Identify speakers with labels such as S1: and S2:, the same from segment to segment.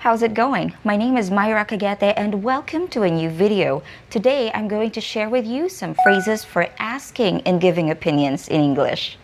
S1: How's it going? My name is Myra Caguete and welcome to a new video. Today I'm going to share with you some phrases for asking and giving opinions in English.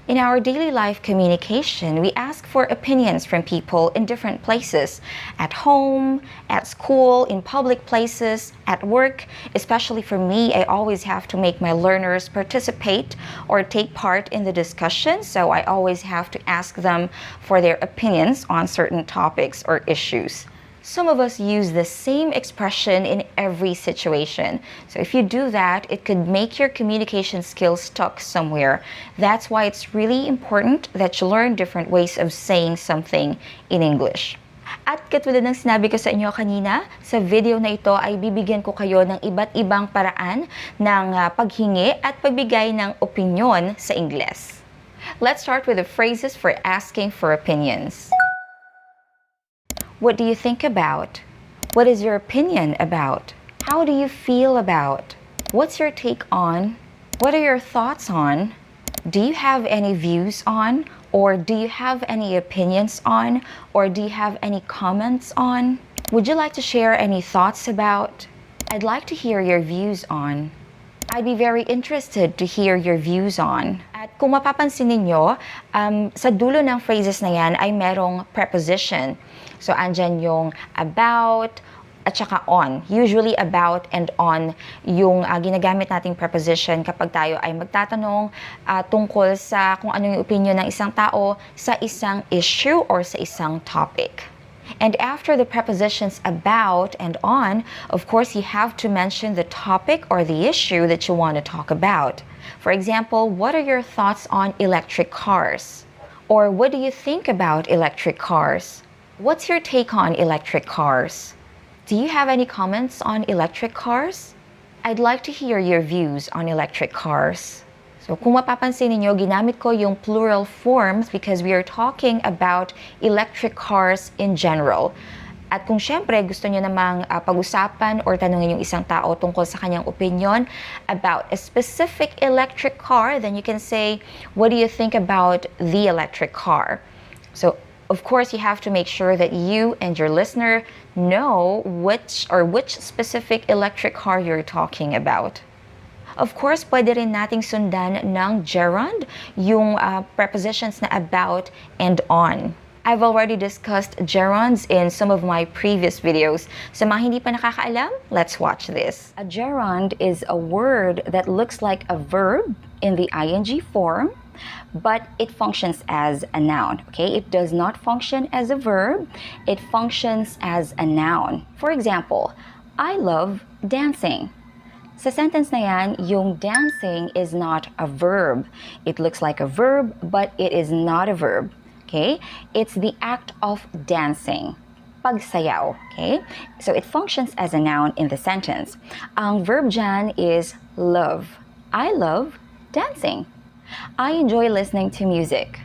S1: In our daily life communication, we ask for opinions from people in different places. At home, at school, in public places, at work. Especially for me, I always have to make my learners participate or take part in the discussion, so I always have to ask them for their opinions on certain topics or issues. Some of us use the same expression in every situation. So if you do that, it could make your communication skills stuck somewhere. That's why it's really important that you learn different ways of saying something in English. At katulad ng sinabi ko sa inyo kanina, sa video na ito ay bibigyan ko kayo ng iba't ibang paraan ng paghingi at pagbigay ng opinyon sa Ingles. Let's start with the phrases for asking for opinions. What do you think about? What is your opinion about? How do you feel about? What's your take on? What are your thoughts on? Do you have any views on? Or do you have any opinions on? Or do you have any comments on? Would you like to share any thoughts about? I'd like to hear your views on. I'd be very interested to hear your views on. At kung mapapansin ninyo, sa dulo ng phrases na yan ay merong preposition. So, andyan yung about at saka on. Usually, about and on yung ginagamit nating preposition kapag tayo ay magtatanong tungkol sa kung ano yung opinion ng isang tao sa isang issue or sa isang topic. And after the prepositions about and on, of course, you have to mention the topic or the issue that you want to talk about. For example, what are your thoughts on electric cars? Or what do you think about electric cars? What's your take on electric cars? Do you have any comments on electric cars? I'd like to hear your views on electric cars. So kung mapapansin niyo, ginamit ko yung plural forms because we are talking about electric cars in general. At kung syempre gusto niyo namang pag-usapan or tanungin yung isang tao tungkol sa kanyang opinion about a specific electric car, then you can say, what do you think about the electric car? So, of course, you have to make sure that you and your listener know which specific electric car you're talking about. Of course, pwede rin nating sundan ng gerund, yung prepositions na about and on. I've already discussed gerunds in some of my previous videos. Sa mga hindi pa nakakaalam, let's watch this. A gerund is a word that looks like a verb in the ing form, but it functions as a noun, okay? It does not function as a verb, it functions as a noun. For example, I love dancing. Sa sentence na yan, yung dancing is not a verb. It looks like a verb, but it is not a verb, okay? It's the act of dancing. Pagsayaw, okay? So it functions as a noun in the sentence. Ang verb dyan is love. I love dancing. I enjoy listening to music.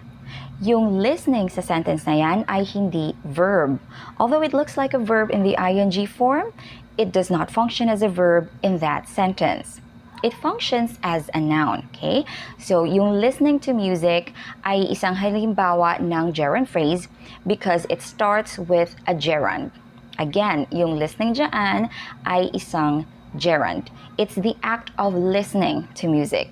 S1: Yung listening sa sentence na yan ay hindi verb. Although it looks like a verb in the ing form, it does not function as a verb in that sentence. It functions as a noun, okay? So, yung listening to music ay isang halimbawa ng gerund phrase because it starts with a gerund. Again, yung listening dyan ay isang gerund. It's the act of listening to music.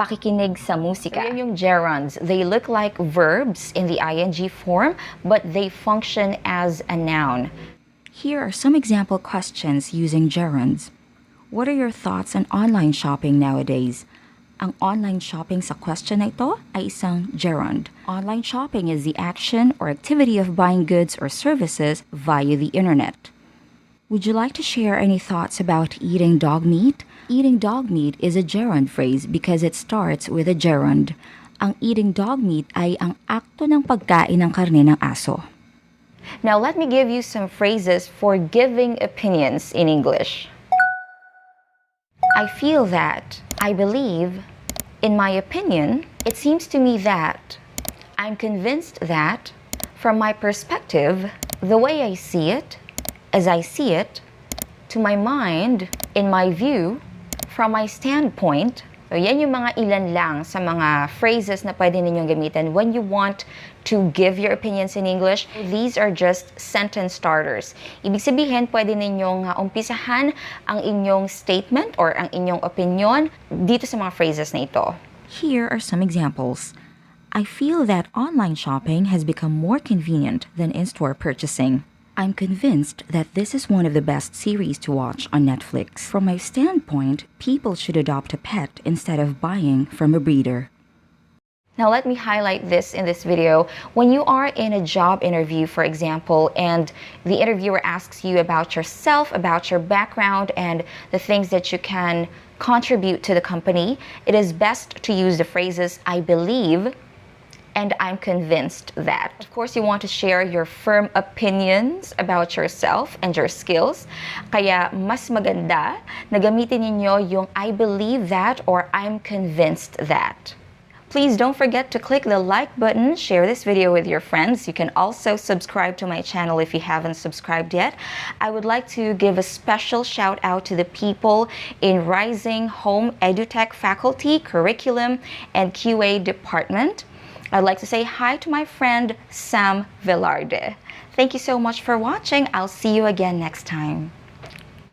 S1: Pakikinig sa musika. So, yung gerunds, they look like verbs in the ing form, but they function as a noun. Here are some example questions using gerunds. What are your thoughts on online shopping nowadays? Ang online shopping sa question na ito ay isang gerund. Online shopping is the action or activity of buying goods or services via the internet. Would you like to share any thoughts about eating dog meat? Eating dog meat is a gerund phrase because it starts with a gerund. Ang eating dog meat ay ang akto ng pagkain ng karne ng aso. Now let me give you some phrases for giving opinions in English. I feel that, I believe, in my opinion, it seems to me that, I'm convinced that, from my perspective, the way I see it, as I see it, to my mind, in my view, from my standpoint, So, yan yung mga ilan lang sa mga phrases na pwede ninyong gamitin when you want to give your opinions in English. These are just sentence starters. Ibig sabihin, pwede ninyong umpisahan ang inyong statement or ang inyong opinion dito sa mga phrases na ito.
S2: Here are some examples. I feel that online shopping has become more convenient than in-store purchasing. I'm convinced that this is one of the best series to watch on Netflix. From my standpoint, people should adopt a pet instead of buying from a breeder.
S1: Now, let me highlight this in this video. When you are in a job interview, for example, and the interviewer asks you about yourself, about your background, and the things that you can contribute to the company, it is best to use the phrases, I believe, and I'm convinced that. Of course, you want to share your firm opinions about yourself and your skills. Kaya mas maganda na gamitin ninyo yung I believe that or I'm convinced that. Please don't forget to click the like button, share this video with your friends. You can also subscribe to my channel if you haven't subscribed yet. I would like to give a special shout out to the people in Rising Home EduTech Faculty, Curriculum, and QA Department. I'd like to say hi to my friend Sam Velarde. Thank you so much for watching. I'll see you again next time.